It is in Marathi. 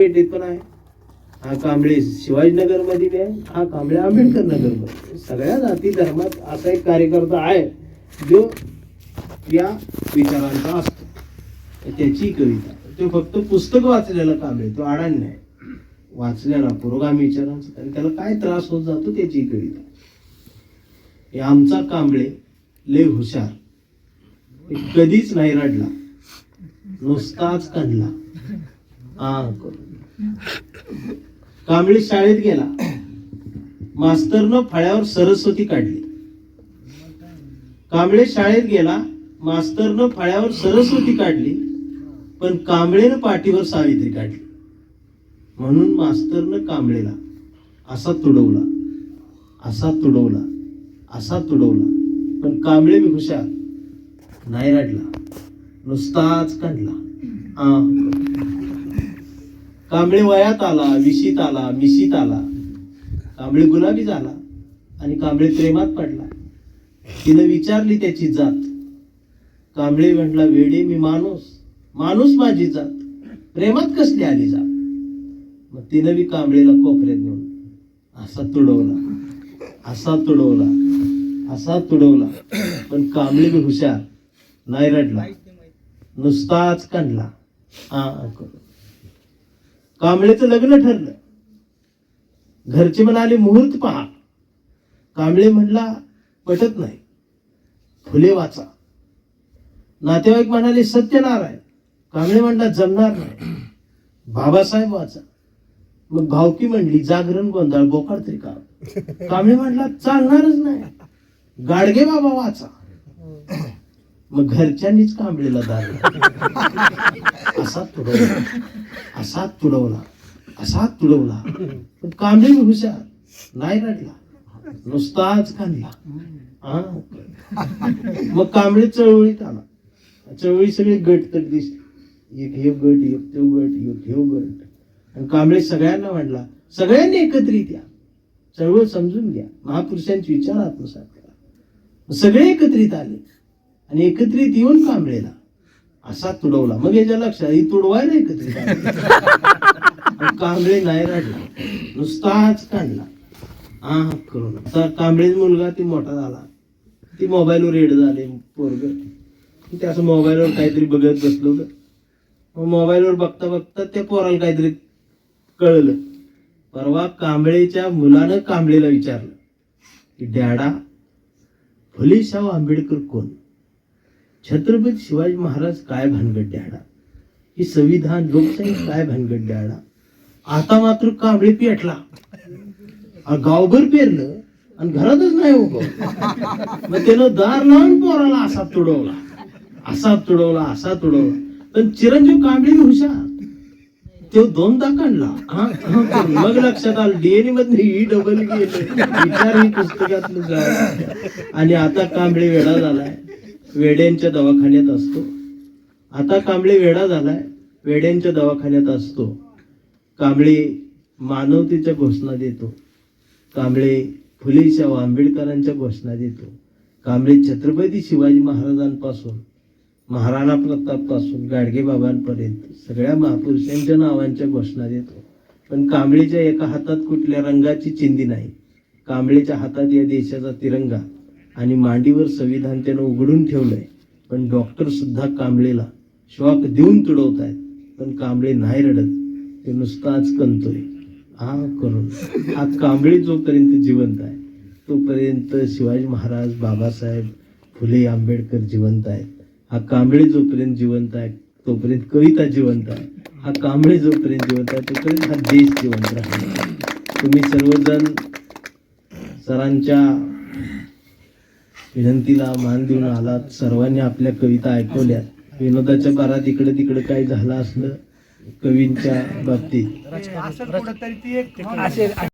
पेठेत पण आहे, हा कांबळे शिवाजीनगर मध्ये आहे, हा कांबळे आंबेडकर नगर मध्ये. सगळ्या जाती धर्मात असा एक कार्यकर्ता आहे जो या विचारांचा असतो. त्याची कविता, तो फक्त पुस्तक वाचलेला कांबळे, तो अडाणी नाही, वाचलेला पुरोगामी विचारांचा, आणि त्याला काय त्रास होत जातो त्याची कविता. हे आमचा कांबळे लय हुशार, कधीच नाही रडला, नुसताच काढला. कांबळे शाळेत गेला, मास्तरनं फळ्यावर सरस्वती काढली. कांबळे शाळेत गेला, मास्तरनं फळ्यावर सरस्वती काढली, पण कांबळेनं पाठीवर सावित्री काढली. म्हणून मास्तरनं कांबळेला असा तुडवला, असा तुडवला, असा तुडवला, पण कांबळे बी हुशार, नाही रडला, नुसताच काढला. कांबळे वयात आला, विशीत आला, मिशीत आला, कांबळे गुलाबी झाला, आणि कांबळे प्रेमात पडला. तिनं विचारली त्याची जात. कांबळे म्हटला, वेडे मी माणूस, माणूस माझी जात, प्रेमात कसली आली जात. मग तिनं बी कांबळेला कोपऱ्यात नेऊन असा तुडवला, असा तुडवला, असा तुडवला, पण कांबळे बी हुशार, नाही रडला, नुसताच काढला. कांबळेचं लग्न ठरलं. घरचे म्हणाले मुहूर्त पहा. कांबळे म्हणला पटत नाही, फुले वाचा. नातेवाईक म्हणाले सत्यनारायण. कांबळे म्हणला जमणार नाही, बाबासाहेब वाचा. मग भावकी म्हणली जागरण गोंधळ बोकाड तरी का. कांबळे म्हणला चालणारच नाही, गाडगे बाबा वाचा. मग घरच्यांनीच कांबळेला दारला. असा तुडवला, असा तुडवला, असा तुडवला, पण कांबळे हुशार, नाही रडला, नुसताच काढला. मग कांबळे चळवळीत आला. चळवळी सगळे गट तर दिसले, एक हे गट, एक तो गट, एक हे गट. आणि कांबळे सगळ्यांना म्हणला, सगळ्यांनी एकत्रित या, चळवळ समजून घ्या, महापुरुषांचे विचार आत्मसात करा. सगळे एकत्रित आले, आणि एकत्रित येऊन कांबळेला असा तुडवला. मग याच्या लक्षात ही तुडवायला एकत्रित आले. कांबळे नाही रडला, नुसताच काढला. करून आता कांबळे मुलगा ती मोठा झाला, ती मोबाईलवर रेड झाले पोरग. ते असं मोबाईलवर काहीतरी बघत बसलो होतं. मोबाईलवर बघता बघता त्या पोराला काहीतरी कळलं. परवा कांबळेच्या मुलानं कांबळेला विचारलं की डॅडा, फुले शाहू आंबेडकर कोण? छत्रपती शिवाजी महाराज काय भानगड डॅडा? ही संविधान लोकशाही काय भानगड डॅडा? आता मात्र कांबळे पेटला, गावभर पेरलं आणि घरातच नाही उभं. मग त्यानं दार लावून पोराला असा तुडवला, असा तुडवला, असा तुडवला. पण चिरंजीव कांबळे हुशार, तो दोनदा काढला. मग लक्षात आलं डीएनए मध्ये ही डबल गेलं, विचार ही पुस्तकातलं जाय. आणि आता कांबळे वेडा झालाय, वेड्यांच्या दवाखान्यात असतो. आता कांबळे वेडा झालाय, वेड्यांच्या दवाखान्यात असतो. कांबळे मानवतेच्या घोषणा देतो. कांबळे फुले शाहू आंबेडकरांच्या घोषणा देतो. कांबळे छत्रपती शिवाजी महाराजांपासून, महाराणा प्रताप पासून गाडगे बाबांपर्यंत सगळ्या महापुरुषांच्या नावांच्या घोषणा देतो. पण कांबळेच्या एका हातात कुठल्या रंगाची चिंधी नाही. कांबळेच्या हातात या देशाचा तिरंगा आणि मांडीवर संविधान त्यानं उघडून ठेवलंय. पण डॉक्टर सुद्धा कांबळेला शॉक देऊन तुडवत आहेत, पण कांबळे नाही रडत, ते नुसताच कणतोय. करून हा कांबळे जोपर्यंत जिवंत आहे तोपर्यंत शिवाजी महाराज, बाबासाहेब, फुले, आंबेडकर जिवंत आहेत. हा कांबळे जोपर्यंत जिवंत आहे तोपर्यंत कविता जिवंत आहे. हा कांबळे जोपर्यंत जिवंत आहे तोपर्यंत हा देश जिवंत राहील. तुम्ही सर्वजण सरांच्या विनंतीला मान देऊन आलात. सर्वांनी आपल्या कविता ऐकवल्यात. विनोदाच्या बारात इकडे तिकडे काही झालं असलं कवींच्या बाबतीत